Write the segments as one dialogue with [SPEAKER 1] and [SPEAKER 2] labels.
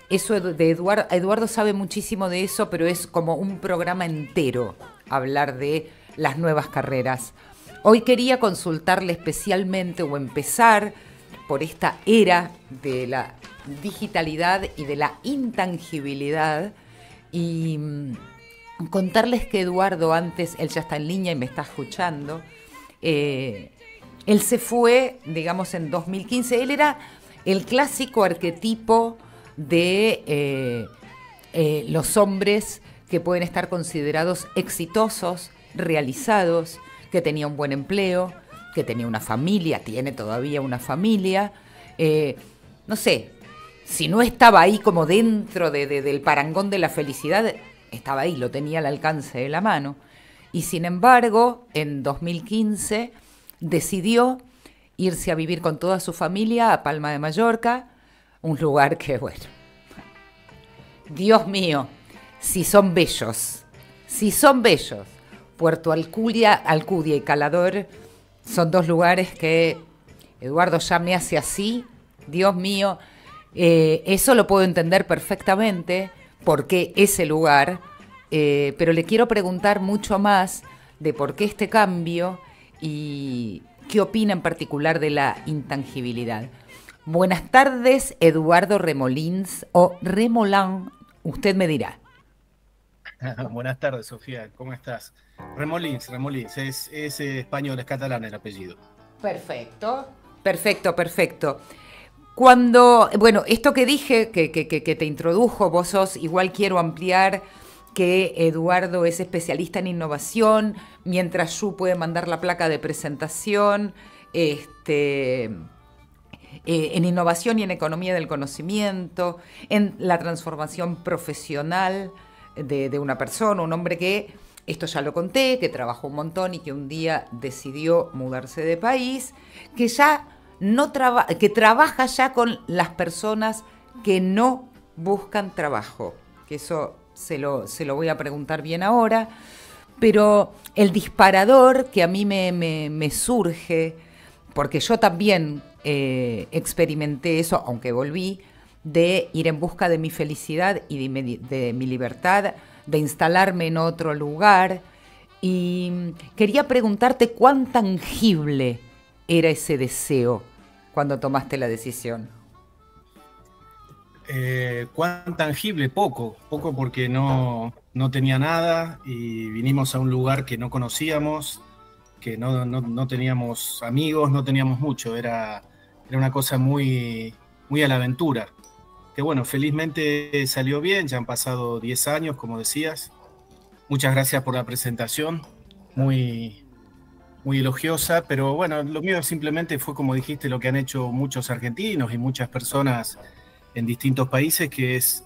[SPEAKER 1] eso de Eduardo, Eduardo sabe muchísimo de eso, pero es como un programa entero hablar de las nuevas carreras. Hoy quería consultarle especialmente o empezar por esta era de la digitalidad y de la intangibilidad y contarles que Eduardo antes, él ya está en línea y me está escuchando, él se fue, digamos, en 2015, él era el clásico arquetipo de los hombres que pueden estar considerados exitosos, realizados, que tenía un buen empleo, que tenía una familia, tiene todavía una familia, no sé, si no estaba ahí como dentro del parangón de la felicidad, estaba ahí, lo tenía al alcance de la mano. Y sin embargo, en 2015 decidió irse a vivir con toda su familia a Palma de Mallorca, un lugar que, bueno, Dios mío, si son bellos, si son bellos. Puerto Alcudia y Calador son dos lugares que Eduardo ya me hace así, Dios mío, eso lo puedo entender perfectamente, por qué ese lugar, pero le quiero preguntar mucho más de por qué este cambio y qué opina en particular de la intangibilidad. Buenas tardes, Eduardo Remolins o Remolán, usted me dirá.
[SPEAKER 2] Buenas tardes, Sofía, ¿cómo estás? Remolins, Remolins, es español, es catalán el apellido.
[SPEAKER 1] Perfecto, perfecto, perfecto. Cuando, bueno, esto que dije, que te introdujo, vos sos, igual quiero ampliar que Eduardo es especialista en innovación, mientras Yu puede mandar la placa de presentación, en innovación y en economía del conocimiento, en la transformación profesional de una persona, un hombre que, esto ya lo conté, que trabajó un montón y que un día decidió mudarse de país, que ya no que trabaja ya con las personas que no buscan trabajo, que eso se lo voy a preguntar bien ahora, pero el disparador que a mí me surge, porque yo también experimenté eso, aunque volví, de ir en busca de mi felicidad y de mi libertad, de instalarme en otro lugar. Y quería preguntarte cuán tangible era ese deseo cuando tomaste la decisión.
[SPEAKER 2] ¿Cuán tangible? Poco, poco porque no tenía nada y vinimos a un lugar que no conocíamos, que no teníamos amigos, no teníamos mucho, era una cosa muy a la aventura. Que bueno, felizmente salió bien, ya han pasado 10 años, como decías. Muchas gracias por la presentación, muy, muy elogiosa, pero bueno, lo mío simplemente fue, como dijiste, lo que han hecho muchos argentinos y muchas personas en distintos países, que es,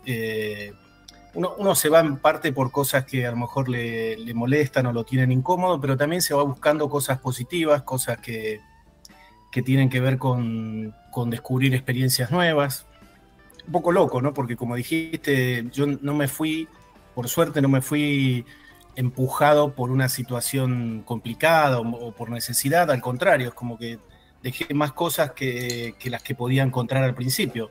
[SPEAKER 2] uno se va en parte por cosas que a lo mejor le molestan o lo tienen incómodo, pero también se va buscando cosas positivas, cosas que tienen que ver con descubrir experiencias nuevas. Un poco loco, ¿no? Porque como dijiste, yo no me fui, por suerte no me fui empujado por una situación complicada o por necesidad, al contrario, es como que dejé más cosas que las que podía encontrar al principio.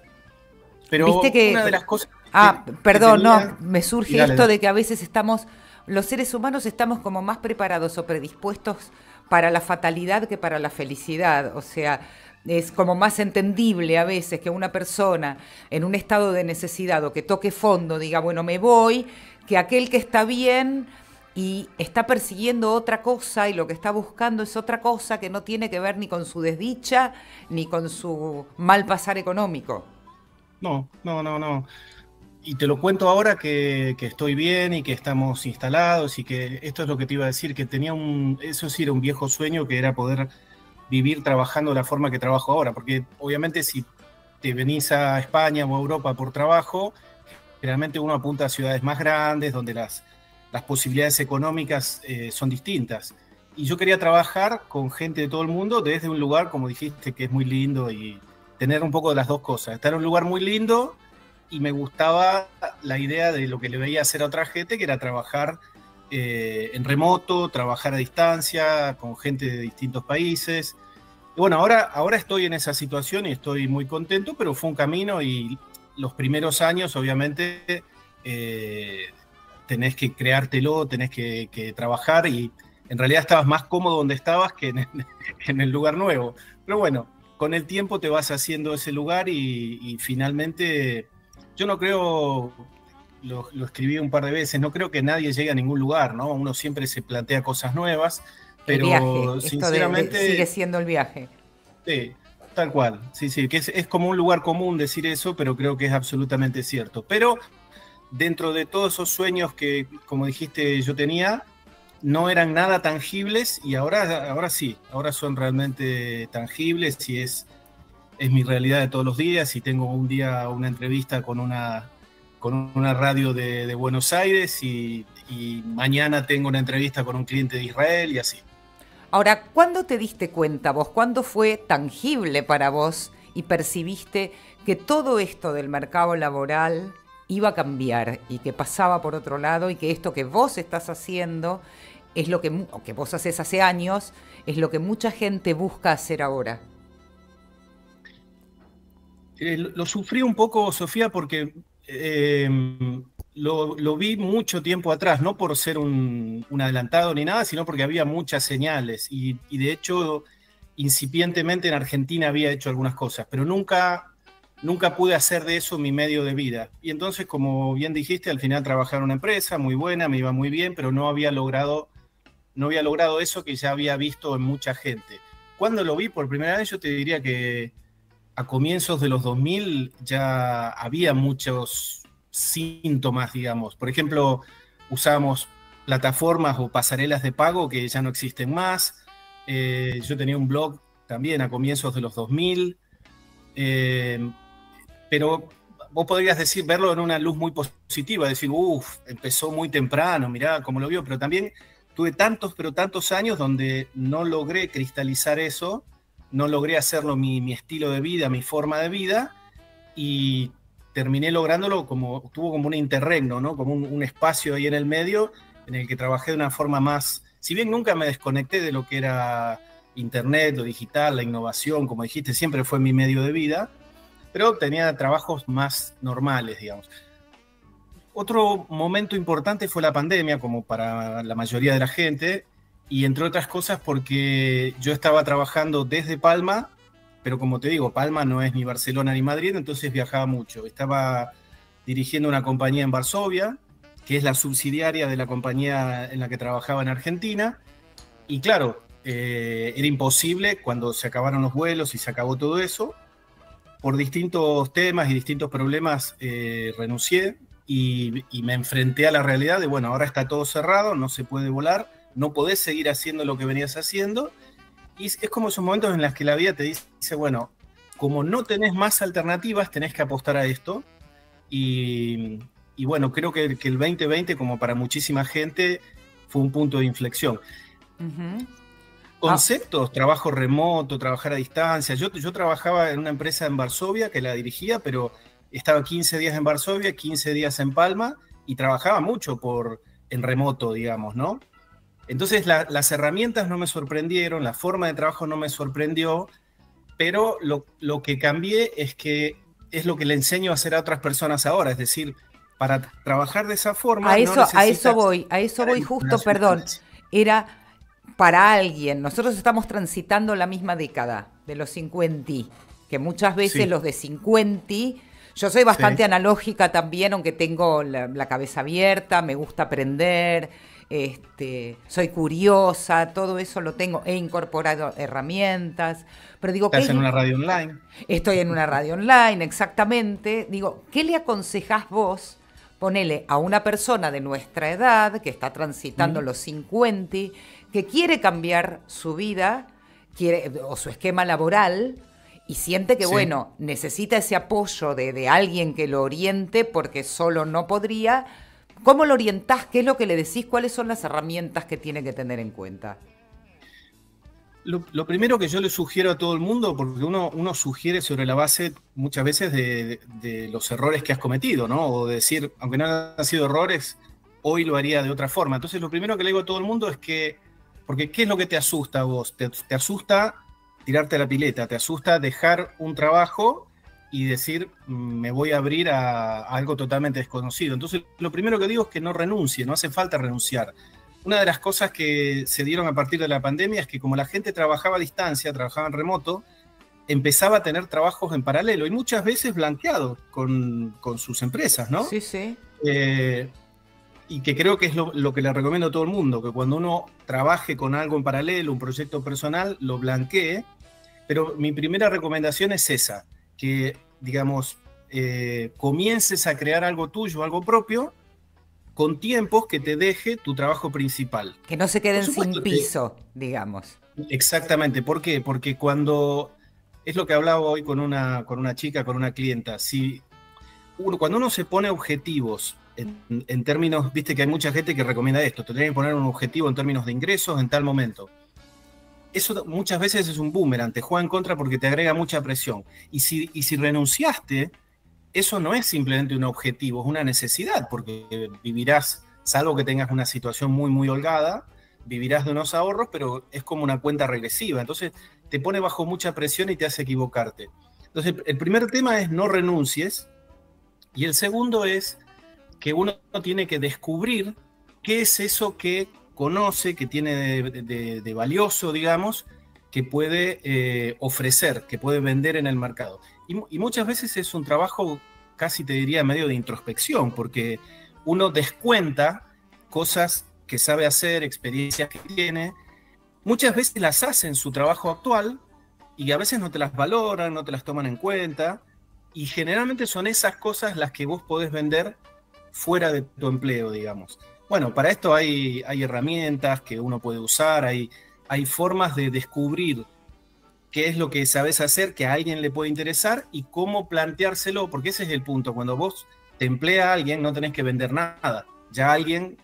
[SPEAKER 1] Viste
[SPEAKER 2] Pero una de
[SPEAKER 1] que...
[SPEAKER 2] las cosas
[SPEAKER 1] Ah,
[SPEAKER 2] que
[SPEAKER 1] perdón, no,
[SPEAKER 2] tenía,
[SPEAKER 1] me
[SPEAKER 2] y
[SPEAKER 1] surge
[SPEAKER 2] dale,
[SPEAKER 1] esto
[SPEAKER 2] dale.
[SPEAKER 1] de que a veces estamos, los seres humanos estamos como más preparados o predispuestos para la fatalidad que para la felicidad. O sea, es como más entendible a veces que una persona en un estado de necesidad o que toque fondo diga, bueno, me voy, que aquel que está bien y está persiguiendo otra cosa y lo que está buscando es otra cosa que no tiene que ver ni con su desdicha ni con su mal pasar económico.
[SPEAKER 2] No, no, no, no. Y te lo cuento ahora que estoy bien y que estamos instalados y que esto es lo que te iba a decir, que tenía eso sí era un viejo sueño, que era poder vivir trabajando de la forma que trabajo ahora, porque obviamente si te venís a España o a Europa por trabajo, generalmente uno apunta a ciudades más grandes, donde las posibilidades económicas son distintas. Y yo quería trabajar con gente de todo el mundo desde un lugar, como dijiste, que es muy lindo y tener un poco de las dos cosas. Estar en un lugar muy lindo y me gustaba la idea de lo que le veía hacer a otra gente, que era trabajar en remoto, trabajar a distancia, con gente de distintos países. Y bueno, ahora estoy en esa situación y estoy muy contento, pero fue un camino y los primeros años, obviamente, tenés que creártelo, tenés que trabajar y en realidad estabas más cómodo donde estabas que en el lugar nuevo. Pero bueno, con el tiempo te vas haciendo ese lugar y finalmente, yo no creo, lo escribí un par de veces, no creo que nadie llegue a ningún lugar, ¿no? Uno siempre se plantea cosas nuevas,
[SPEAKER 1] El viaje,
[SPEAKER 2] pero
[SPEAKER 1] esto
[SPEAKER 2] sinceramente...
[SPEAKER 1] sigue siendo el viaje.
[SPEAKER 2] Sí, tal cual, sí, sí, que es como un lugar común decir eso, pero creo que es absolutamente cierto. Pero dentro de todos esos sueños que, como dijiste, yo tenía, no eran nada tangibles y ahora sí, ahora son realmente tangibles y es mi realidad de todos los días. Y tengo un día una entrevista con una radio de Buenos Aires y mañana tengo una entrevista con un cliente de Israel y así.
[SPEAKER 1] Ahora, ¿cuándo te diste cuenta vos? ¿Cuándo fue tangible para vos y percibiste que todo esto del mercado laboral iba a cambiar y que pasaba por otro lado y que esto que vos estás haciendo es lo o que vos haces hace años, es lo que mucha gente busca hacer ahora?
[SPEAKER 2] Lo sufrí un poco, Sofía, porque lo vi mucho tiempo atrás, no por ser un adelantado ni nada, sino porque había muchas señales y de hecho incipientemente en Argentina había hecho algunas cosas, pero nunca pude hacer de eso mi medio de vida. Y entonces, como bien dijiste, al final trabajaba en una empresa muy buena, me iba muy bien, pero no había logrado eso que ya había visto en mucha gente. Cuando lo vi por primera vez, yo te diría que a comienzos de los 2000 ya había muchos síntomas, digamos. Por ejemplo, usábamos plataformas o pasarelas de pago que ya no existen más. Yo tenía un blog también a comienzos de los 2000. Pero vos podrías verlo en una luz muy positiva, decir, empezó muy temprano, mirá cómo lo vio, pero también tuve tantos años donde no logré cristalizar eso, no logré hacerlo mi estilo de vida, mi forma de vida, y terminé lográndolo tuvo como un interregno, ¿no? Como un espacio ahí en el medio en el que trabajé de una forma más, si bien nunca me desconecté de lo que era internet, lo digital, la innovación, como dijiste, siempre fue mi medio de vida, pero tenía trabajos más normales, digamos. Otro momento importante fue la pandemia, como para la mayoría de la gente, y entre otras cosas porque yo estaba trabajando desde Palma, pero como te digo, Palma no es ni Barcelona ni Madrid, entonces viajaba mucho. Estaba dirigiendo una compañía en Varsovia, que es la subsidiaria de la compañía en la que trabajaba en Argentina, y claro, era imposible cuando se acabaron los vuelos y se acabó todo eso. Por distintos temas y distintos problemas renuncié y me enfrenté a la realidad de, bueno, ahora está todo cerrado, no se puede volar, no podés seguir haciendo lo que venías haciendo. Y es como esos momentos en los que la vida te dice, bueno, como no tenés más alternativas, tenés que apostar a esto. Y bueno, creo que el 2020, como para muchísima gente, fue un punto de inflexión.
[SPEAKER 1] Uh-huh.
[SPEAKER 2] Conceptos, trabajo remoto, trabajar a distancia. Yo trabajaba en una empresa en Varsovia que la dirigía, pero estaba 15 días en Varsovia, 15 días en Palma y trabajaba mucho en remoto, digamos, ¿no? Entonces las herramientas no me sorprendieron, la forma de trabajo no me sorprendió, pero lo que cambié es lo que le enseño a hacer a otras personas ahora, es decir, para trabajar de esa forma...
[SPEAKER 1] A eso voy justo, perdón, era... Para alguien, nosotros estamos transitando la misma década de los 50, que muchas veces sí. Los de 50, yo soy bastante analógica también, aunque tengo la cabeza abierta, me gusta aprender, soy curiosa, todo eso lo tengo, he incorporado herramientas, pero digo...
[SPEAKER 2] ¿Estás en una radio online?
[SPEAKER 1] Estoy en una radio online, exactamente. Digo, ¿qué le aconsejás vos? Ponele a una persona de nuestra edad, que está transitando los 50, que quiere cambiar su vida o su esquema laboral y siente que, bueno, necesita ese apoyo de alguien que lo oriente porque solo no podría. ¿Cómo lo orientás? ¿Qué es lo que le decís? ¿Cuáles son las herramientas que tiene que tener en cuenta?
[SPEAKER 2] Lo primero que yo le sugiero a todo el mundo, porque uno sugiere sobre la base muchas veces de los errores que has cometido, ¿no? O decir, aunque no han sido errores, hoy lo haría de otra forma. Entonces lo primero que le digo a todo el mundo es porque ¿qué es lo que te asusta a vos? Te asusta tirarte a la pileta, te asusta dejar un trabajo y decir, me voy a abrir a algo totalmente desconocido. Entonces, lo primero que digo es que no renuncie, no hace falta renunciar. Una de las cosas que se dieron a partir de la pandemia es que como la gente trabajaba a distancia, trabajaba en remoto, empezaba a tener trabajos en paralelo y muchas veces blanqueados con sus empresas, ¿no?
[SPEAKER 1] Sí, sí.
[SPEAKER 2] Y que creo que es lo que le recomiendo a todo el mundo, que cuando uno trabaje con algo en paralelo, un proyecto personal, lo blanquee. Pero mi primera recomendación es esa, que, digamos, comiences a crear algo tuyo, algo propio, con tiempos que te deje tu trabajo principal.
[SPEAKER 1] Que no se queden sin piso, digamos.
[SPEAKER 2] Exactamente. ¿Por qué? Porque cuando... Es lo que hablaba hoy con una chica, con una clienta. Cuando uno se pone objetivos en términos, viste que hay mucha gente que recomienda esto, te tienen que poner un objetivo en términos de ingresos en tal momento. Eso muchas veces es un boomerang, te juega en contra porque te agrega mucha presión. Y si renunciaste, eso no es simplemente un objetivo, es una necesidad, porque vivirás, salvo que tengas una situación muy, muy holgada, vivirás de unos ahorros, pero es como una cuenta regresiva. Entonces te pone bajo mucha presión y te hace equivocarte. Entonces el primer tema es no renuncies, y el segundo es que uno tiene que descubrir qué es eso que conoce, que tiene de valioso, digamos, que puede ofrecer, que puede vender en el mercado. Y muchas veces es un trabajo, casi te diría, medio de introspección, porque uno descuenta cosas que sabe hacer, experiencias que tiene, muchas veces las hace en su trabajo actual y a veces no te las valoran, no te las toman en cuenta, y generalmente son esas cosas las que vos podés vender fuera de tu empleo, digamos. Bueno, para esto hay herramientas que uno puede usar, hay formas de descubrir qué es lo que sabes hacer, que a alguien le puede interesar y cómo planteárselo, porque ese es el punto. Cuando vos te emplea a alguien, no tenés que vender nada. Ya alguien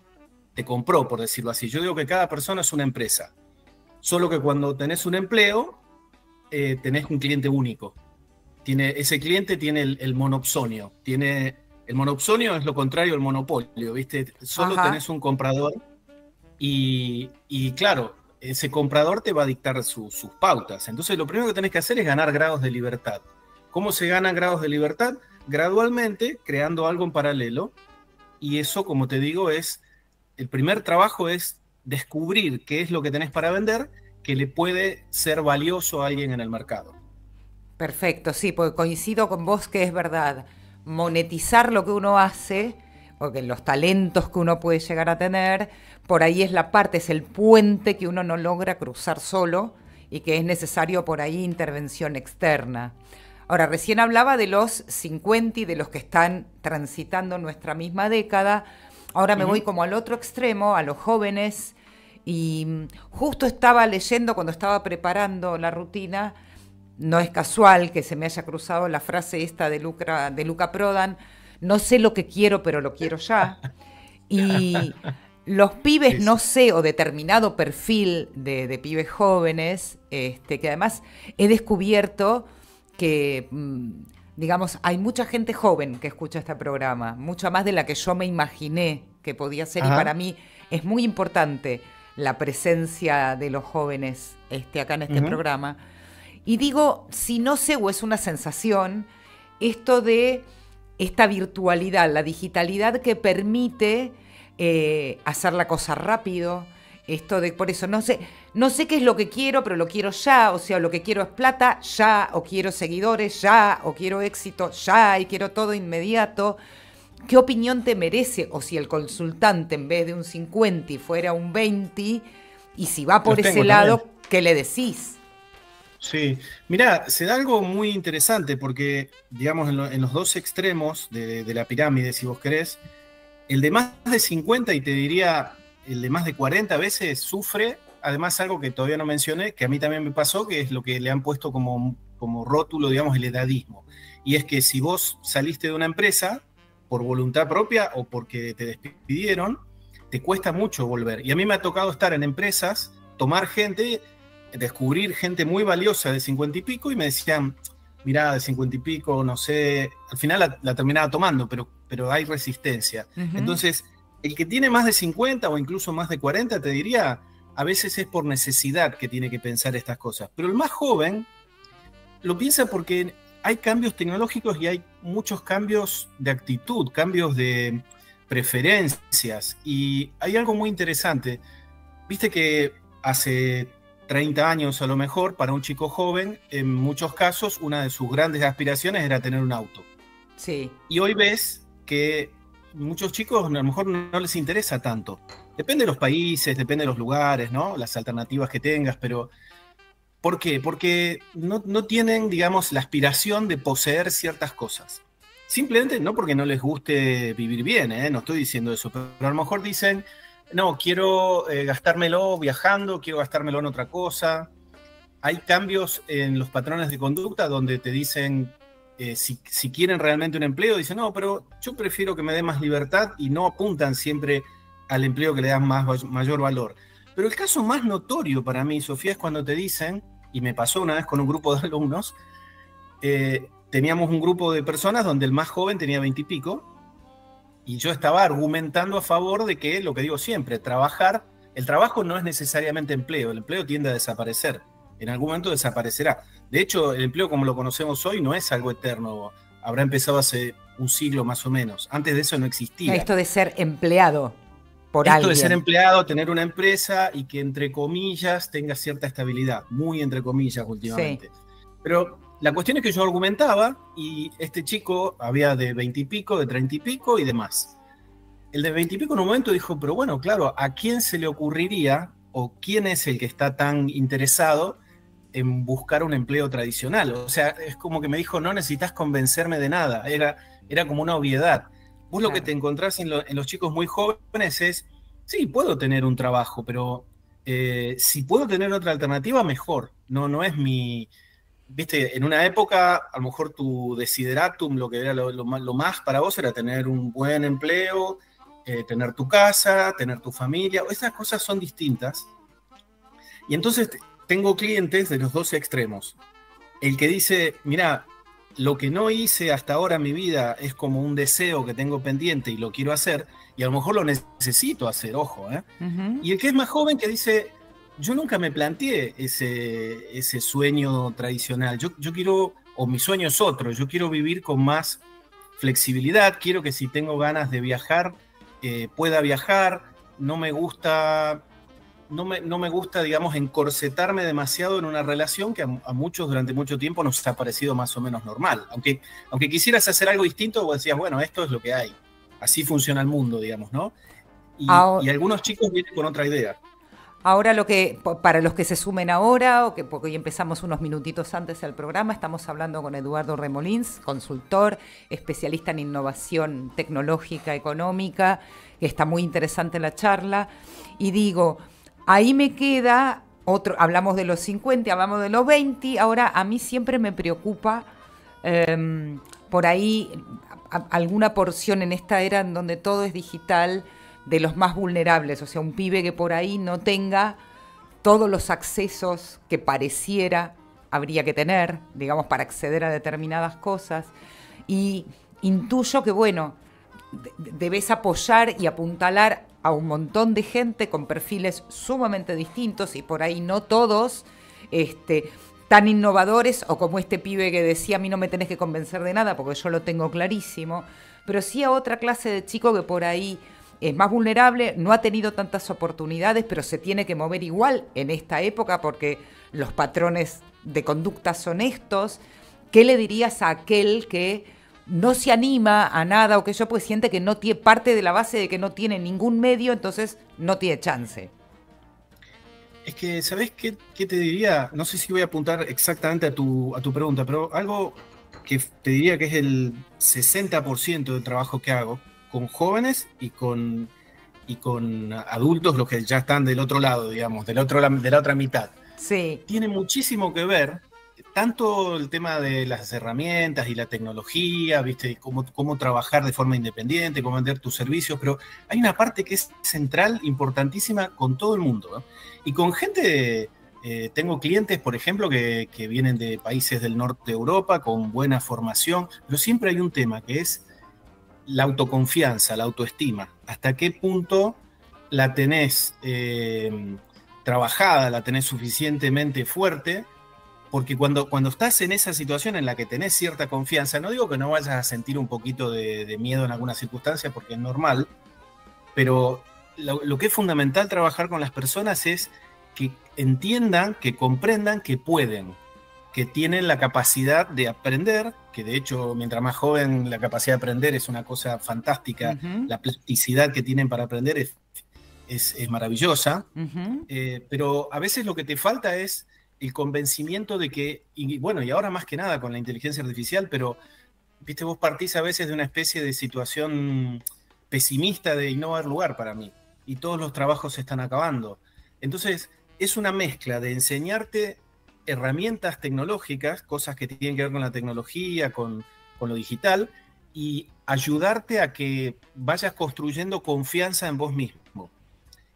[SPEAKER 2] te compró, por decirlo así. Yo digo que cada persona es una empresa. Solo que cuando tenés un empleo, tenés un cliente único. Ese cliente tiene el monopsonio. El monopsonio es lo contrario al monopolio, ¿viste? Solo tenés un comprador y claro, ese comprador te va a dictar sus pautas. Entonces lo primero que tenés que hacer es ganar grados de libertad. ¿Cómo se ganan grados de libertad? Gradualmente, creando algo en paralelo. Y eso, como te digo, el primer trabajo es descubrir qué es lo que tenés para vender que le puede ser valioso a alguien en el mercado.
[SPEAKER 1] Perfecto, sí, porque coincido con vos que es verdad. Monetizar lo que uno hace, o que los talentos que uno puede llegar a tener, por ahí es la parte, es el puente que uno no logra cruzar solo y que es necesario por ahí intervención externa. Ahora, recién hablaba de los 50 y de los que están transitando nuestra misma década. Ahora me voy como al otro extremo, a los jóvenes, y justo estaba leyendo cuando estaba preparando la rutina. No es casual que se me haya cruzado la frase esta de Luca Prodan, no sé lo que quiero, pero lo quiero ya. Y los pibes, no sé, o determinado perfil de pibes jóvenes, que además he descubierto que, digamos, hay mucha gente joven que escucha este programa, mucha más de la que yo me imaginé que podía ser. Ajá. Y para mí es muy importante la presencia de los jóvenes acá en este programa. Y digo, si no sé o es una sensación, esto de esta virtualidad, la digitalidad que permite hacer la cosa rápido, esto de, por eso no sé qué es lo que quiero, pero lo quiero ya, o sea, lo que quiero es plata ya, o quiero seguidores ya, o quiero éxito ya, y quiero todo inmediato. ¿Qué opinión te merece? O si el consultante en vez de un 50 fuera un 20, y si va por ese lado, ¿qué le decís?
[SPEAKER 2] Sí, mirá, se da algo muy interesante porque, digamos, en los dos extremos de la pirámide, si vos querés, el de más de 50 y te diría el de más de 40 veces sufre, además algo que todavía no mencioné, que a mí también me pasó, que es lo que le han puesto como rótulo, digamos, el edadismo. Y es que si vos saliste de una empresa por voluntad propia o porque te despidieron, te cuesta mucho volver. Y a mí me ha tocado estar en empresas, tomar gente, descubrir gente muy valiosa de 50 y pico y me decían, mirá, de 50 y pico, no sé, al final la terminaba tomando, pero hay resistencia. Entonces, el que tiene más de 50 o incluso más de 40, te diría, a veces es por necesidad que tiene que pensar estas cosas. Pero el más joven lo piensa porque hay cambios tecnológicos y hay muchos cambios de actitud, cambios de preferencias. Y hay algo muy interesante. Viste que hace 30 años a lo mejor, para un chico joven, en muchos casos, una de sus grandes aspiraciones era tener un auto.
[SPEAKER 1] Sí.
[SPEAKER 2] Y hoy ves que muchos chicos a lo mejor no les interesa tanto. Depende de los países, depende de los lugares, ¿no? Las alternativas que tengas, pero ¿por qué? Porque no tienen, digamos, la aspiración de poseer ciertas cosas. Simplemente no porque no les guste vivir bien, ¿eh? No estoy diciendo eso, pero a lo mejor dicen, no, quiero gastármelo viajando, quiero gastármelo en otra cosa. Hay cambios en los patrones de conducta donde te dicen, si quieren realmente un empleo, dicen, no, pero yo prefiero que me dé más libertad, y no apuntan siempre al empleo que le dan mayor valor. Pero el caso más notorio para mí, Sofía, es cuando te dicen, y me pasó una vez con un grupo de alumnos, teníamos un grupo de personas donde el más joven tenía 20 y pico, y yo estaba argumentando a favor de que, lo que digo siempre, el trabajo no es necesariamente empleo, el empleo tiende a desaparecer, en algún momento desaparecerá. De hecho, el empleo como lo conocemos hoy no es algo eterno, habrá empezado hace un siglo más o menos, antes de eso no existía.
[SPEAKER 1] Esto de ser empleado por
[SPEAKER 2] Esto
[SPEAKER 1] alguien.
[SPEAKER 2] de ser empleado, tener una empresa y que entre comillas tenga cierta estabilidad, muy entre comillas últimamente. Sí. Pero la cuestión es que yo argumentaba y este chico había de 20 y pico, de 30 y pico y demás. El de 20 y pico en un momento dijo, pero bueno, claro, ¿a quién se le ocurriría o quién es el que está tan interesado en buscar un empleo tradicional? O sea, es como que me dijo, no necesitas convencerme de nada, era como una obviedad. Vos lo que te encontrás en los chicos muy jóvenes es, sí, puedo tener un trabajo, pero si puedo tener otra alternativa, mejor. No es mi... Viste, en una época, a lo mejor tu desideratum, lo que era lo más para vos era tener un buen empleo, tener tu casa, tener tu familia. Esas cosas son distintas. Y entonces tengo clientes de los dos extremos. El que dice, mira, lo que no hice hasta ahora en mi vida es como un deseo que tengo pendiente y lo quiero hacer, y a lo mejor lo necesito hacer, ojo, ¿eh? Y el que es más joven que dice, yo nunca me planteé ese sueño tradicional, yo quiero, o mi sueño es otro, yo quiero vivir con más flexibilidad, quiero que si tengo ganas de viajar, pueda viajar, no me gusta, digamos, encorsetarme demasiado en una relación que a muchos durante mucho tiempo nos ha parecido más o menos normal. Aunque quisieras hacer algo distinto, vos decías, bueno, esto es lo que hay. Así funciona el mundo, digamos, ¿no? Y algunos chicos vienen con otra idea.
[SPEAKER 1] Ahora para los que se sumen ahora, porque hoy empezamos unos minutitos antes del programa, estamos hablando con Eduardo Remolins, consultor, especialista en innovación tecnológica, económica, que está muy interesante la charla. Y digo, ahí me queda hablamos de los 50, hablamos de los 20, ahora a mí siempre me preocupa por ahí alguna porción en esta era en donde todo es digital, de los más vulnerables, o sea, un pibe que por ahí no tenga todos los accesos que pareciera habría que tener, digamos, para acceder a determinadas cosas. Y intuyo que, bueno, debes apoyar y apuntalar a un montón de gente con perfiles sumamente distintos y por ahí no todos tan innovadores o como este pibe que decía, a mí no me tenés que convencer de nada porque yo lo tengo clarísimo, pero sí a otra clase de chico que por ahí es más vulnerable, no ha tenido tantas oportunidades, pero se tiene que mover igual en esta época porque los patrones de conducta son estos. ¿Qué le dirías a aquel que no se anima a nada o que yo pues siente que no tiene parte de la base de que no tiene ningún medio, entonces no tiene chance?
[SPEAKER 2] Es que, ¿sabés qué te diría? No sé si voy a apuntar exactamente a tu pregunta, pero algo que te diría que es el 60% del trabajo que hago con jóvenes y con adultos, los que ya están del otro lado, digamos, de la otra mitad.
[SPEAKER 1] Sí.
[SPEAKER 2] Tiene muchísimo que ver, tanto el tema de las herramientas y la tecnología, ¿viste? Cómo trabajar de forma independiente, cómo vender tus servicios, pero hay una parte que es central, importantísima, con todo el mundo, ¿no? Y con gente, tengo clientes, por ejemplo, que vienen de países del norte de Europa, con buena formación, pero siempre hay un tema que es la autoconfianza, la autoestima. ¿Hasta qué punto la tenés trabajada, la tenés suficientemente fuerte porque cuando estás en esa situación en la que tenés cierta confianza, no digo que no vayas a sentir un poquito de miedo en algunas circunstancias, porque es normal, pero lo que es fundamental trabajar con las personas es que entiendan, que comprendan que pueden, que tienen la capacidad de aprender, que de hecho mientras más joven la capacidad de aprender es una cosa fantástica, la plasticidad que tienen para aprender es maravillosa, pero a veces lo que te falta es el convencimiento de que, y bueno, y ahora más que nada con la inteligencia artificial, pero viste, vos partís a veces de una especie de situación pesimista de no haber lugar para mí, y todos los trabajos se están acabando. Entonces, es una mezcla de enseñarte herramientas tecnológicas, cosas que tienen que ver con la tecnología, con lo digital, y ayudarte a que vayas construyendo confianza en vos mismo.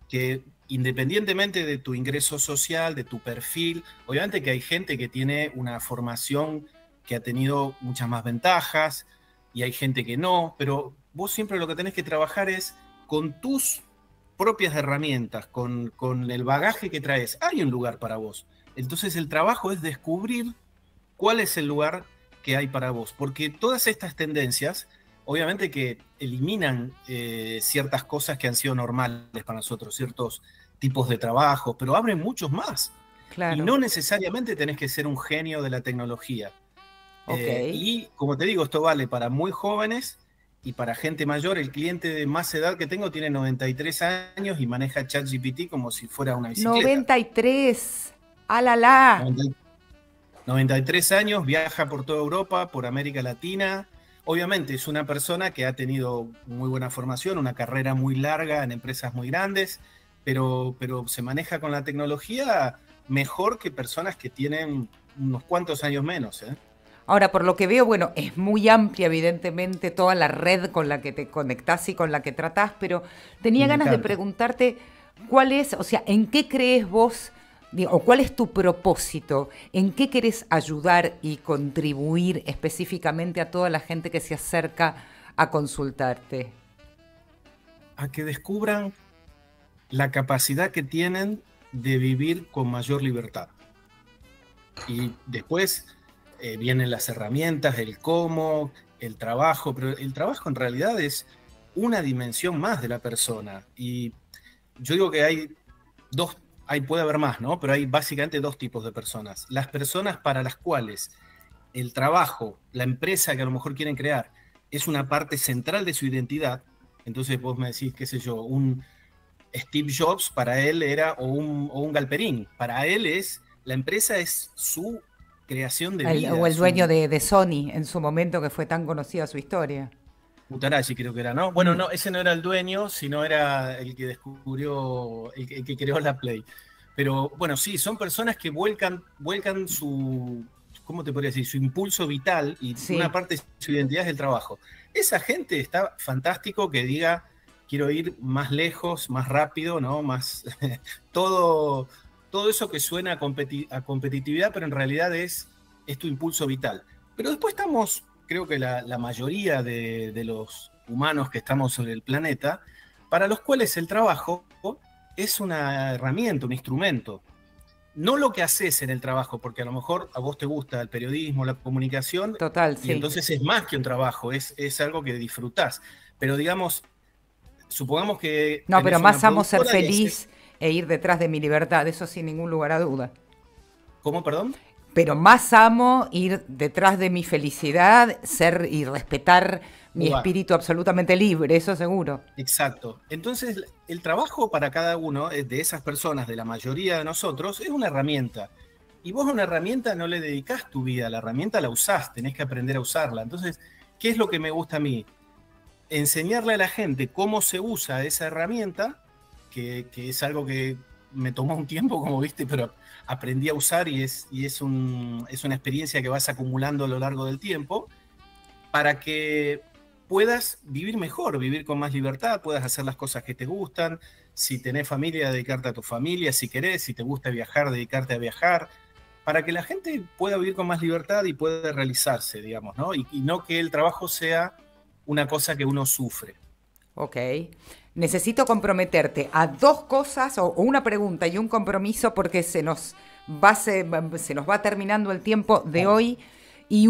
[SPEAKER 2] Que independientemente de tu ingreso social, de tu perfil, obviamente que hay gente que tiene una formación que ha tenido muchas más ventajas y hay gente que no, pero vos siempre lo que tenés que trabajar es con tus propias herramientas, con el bagaje que traes. Hay un lugar para vos. Entonces el trabajo es descubrir cuál es el lugar que hay para vos, porque todas estas tendencias, obviamente que eliminan ciertas cosas que han sido normales para nosotros, ciertos tipos de trabajo, pero abren muchos más. Claro. Y no necesariamente tenés que ser un genio de la tecnología. Y como te digo, esto vale para muy jóvenes y para gente mayor. El cliente de más edad que tengo tiene 93 años y maneja ChatGPT como si fuera una bicicleta.
[SPEAKER 1] 93, ¡alala!
[SPEAKER 2] 93 años, viaja por toda Europa, por América Latina. Obviamente es una persona que ha tenido muy buena formación, una carrera muy larga en empresas muy grandes, pero se maneja con la tecnología mejor que personas que tienen unos cuantos años menos, ¿eh?
[SPEAKER 1] Ahora, por lo que veo, bueno, es muy amplia, evidentemente, toda la red con la que te conectás y con la que tratás, pero tenía ganas de preguntarte cuál es, o sea, ¿en qué crees vos, o cuál es tu propósito? ¿En qué querés ayudar y contribuir específicamente a toda la gente que se acerca a consultarte?
[SPEAKER 2] A que descubran la capacidad que tienen de vivir con mayor libertad. Y después vienen las herramientas, el cómo, el trabajo, pero el trabajo en realidad es una dimensión más de la persona. Y yo digo que hay puede haber más, ¿no? Pero hay básicamente dos tipos de personas. Las personas para las cuales el trabajo, la empresa que a lo mejor quieren crear, es una parte central de su identidad. Entonces vos me decís, qué sé yo, un Steve Jobs para él era, o un Galperín, para él la empresa es su creación de vida.
[SPEAKER 1] O el dueño de Sony en su momento, que fue tan conocida su historia.
[SPEAKER 2] Utarashi creo que era, ¿no? Bueno, no, ese no era el dueño, sino era el que descubrió, el que creó la Play. Pero bueno, sí, son personas que vuelcan su, ¿cómo te podría decir? Su impulso vital, y una parte de su identidad es el trabajo. Esa gente está fantástico que diga, quiero ir más lejos, más rápido, ¿no? Más todo eso que suena a competitividad, pero en realidad es tu impulso vital. Pero después estamos, creo que la mayoría de los humanos que estamos sobre el planeta, para los cuales el trabajo es una herramienta, un instrumento. No lo que haces en el trabajo, porque a lo mejor a vos te gusta el periodismo, la comunicación.
[SPEAKER 1] Total,
[SPEAKER 2] y entonces es más que un trabajo, es algo que disfrutás. Pero digamos, supongamos que...
[SPEAKER 1] No, pero más amo ser feliz e ir detrás de mi libertad, eso sin ningún lugar a duda.
[SPEAKER 2] ¿Cómo, perdón?
[SPEAKER 1] Pero más amo ir detrás de mi felicidad, ser y respetar mi espíritu absolutamente libre, eso seguro.
[SPEAKER 2] Exacto. Entonces, el trabajo para cada uno de esas personas, de la mayoría de nosotros, es una herramienta. Y vos a una herramienta no le dedicás tu vida, la herramienta la usás, tenés que aprender a usarla. Entonces, ¿qué es lo que me gusta a mí? Enseñarle a la gente cómo se usa esa herramienta, que es algo que me tomó un tiempo, como viste, pero aprendí a usar y es una experiencia que vas acumulando a lo largo del tiempo, para que puedas vivir mejor, vivir con más libertad, puedas hacer las cosas que te gustan. Si tenés familia, dedicarte a tu familia, si querés, si te gusta viajar, dedicarte a viajar, para que la gente pueda vivir con más libertad y pueda realizarse, digamos, ¿no? Y no que el trabajo sea una cosa que uno sufre.
[SPEAKER 1] Ok. Necesito comprometerte a dos cosas, o una pregunta y un compromiso, porque se nos va terminando el tiempo de
[SPEAKER 2] Vale.
[SPEAKER 1] hoy. Y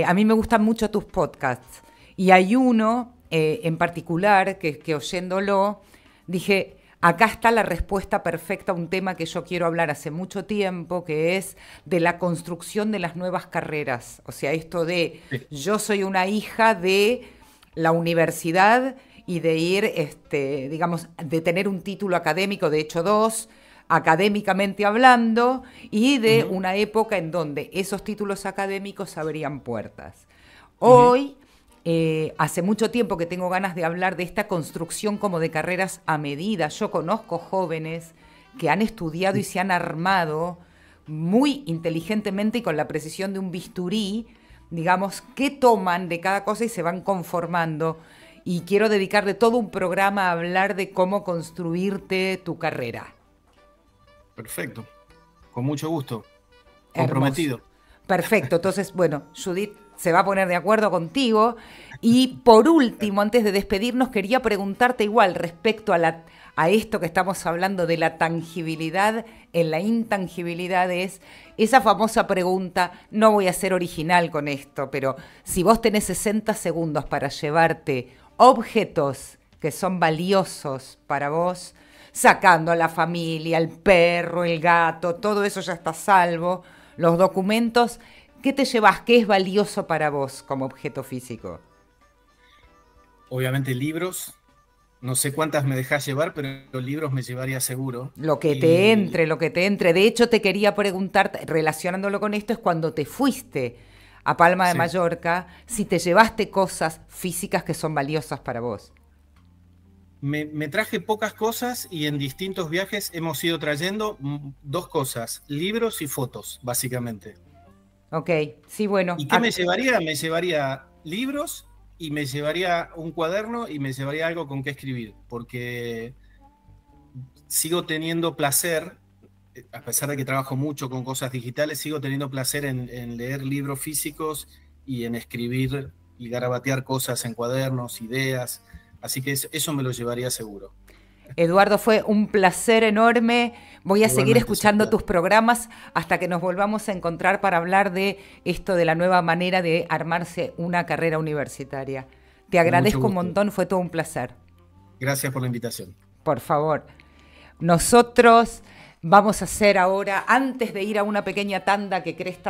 [SPEAKER 1] a mí me gustan mucho tus podcasts. Y hay uno en particular que oyéndolo, dije, acá está la respuesta perfecta a un tema que yo quiero hablar hace mucho tiempo, que es de la construcción de las nuevas carreras. O sea, esto de
[SPEAKER 2] Sí.
[SPEAKER 1] yo soy una hija de la universidad y de ir, digamos, de tener un título académico, de hecho dos, académicamente hablando, y de
[SPEAKER 2] Ujú,
[SPEAKER 1] una época en donde esos títulos académicos abrían puertas.
[SPEAKER 2] ujú.
[SPEAKER 1] Hoy, hace mucho tiempo que tengo ganas de hablar de esta construcción como de carreras a medida. Yo conozco jóvenes que han estudiado y se han armado muy inteligentemente y con la precisión de un bisturí, digamos, qué toman de cada cosa y se van conformando. Y quiero dedicarle todo un programa a hablar de cómo construirte tu carrera.
[SPEAKER 2] Perfecto, con mucho gusto,
[SPEAKER 1] Hermoso.
[SPEAKER 2] comprometido.
[SPEAKER 1] Perfecto. Entonces, bueno, Judith se va a poner de acuerdo contigo. Y por último, antes de despedirnos, quería preguntarte igual respecto a esto que estamos hablando de la tangibilidad en la intangibilidad, es esa famosa pregunta, no voy a ser original con esto, pero si vos tenés 60 segundos para llevarte objetos que son valiosos para vos, sacando a la familia, el perro, el gato, todo eso ya está a salvo, los documentos, ¿qué te llevas? ¿Qué es valioso para vos como objeto físico?
[SPEAKER 2] Obviamente libros, no sé cuántas me dejás llevar, pero libros me llevaría seguro.
[SPEAKER 1] Lo que te
[SPEAKER 2] Y
[SPEAKER 1] entre, lo que te entre. De hecho, te quería preguntar, relacionándolo con esto, es cuando te fuiste a Palma de
[SPEAKER 2] sí,
[SPEAKER 1] Mallorca, si te llevaste cosas físicas que son valiosas para vos.
[SPEAKER 2] me traje pocas cosas y en distintos viajes hemos ido trayendo dos cosas, libros y fotos, básicamente.
[SPEAKER 1] Ok, sí, bueno.
[SPEAKER 2] ¿Y qué me llevaría? Me llevaría libros y me llevaría un cuaderno y me llevaría algo con qué escribir, porque sigo teniendo placer, a pesar de que trabajo mucho con cosas digitales, sigo teniendo placer en leer libros físicos y en escribir y garabatear cosas en cuadernos, ideas. Así que eso me lo llevaría seguro.
[SPEAKER 1] Eduardo, fue un placer enorme. Voy a seguir
[SPEAKER 2] Igualmente,
[SPEAKER 1] escuchando
[SPEAKER 2] Sofía.
[SPEAKER 1] tus programas hasta que nos volvamos a encontrar para hablar de esto de la nueva manera de armarse una carrera universitaria. Te
[SPEAKER 2] Con mucho
[SPEAKER 1] agradezco un
[SPEAKER 2] gusto.
[SPEAKER 1] montón, fue todo un placer.
[SPEAKER 2] Gracias por la invitación.
[SPEAKER 1] Por favor. Nosotros vamos a hacer ahora, antes de ir a una pequeña tanda que Cresta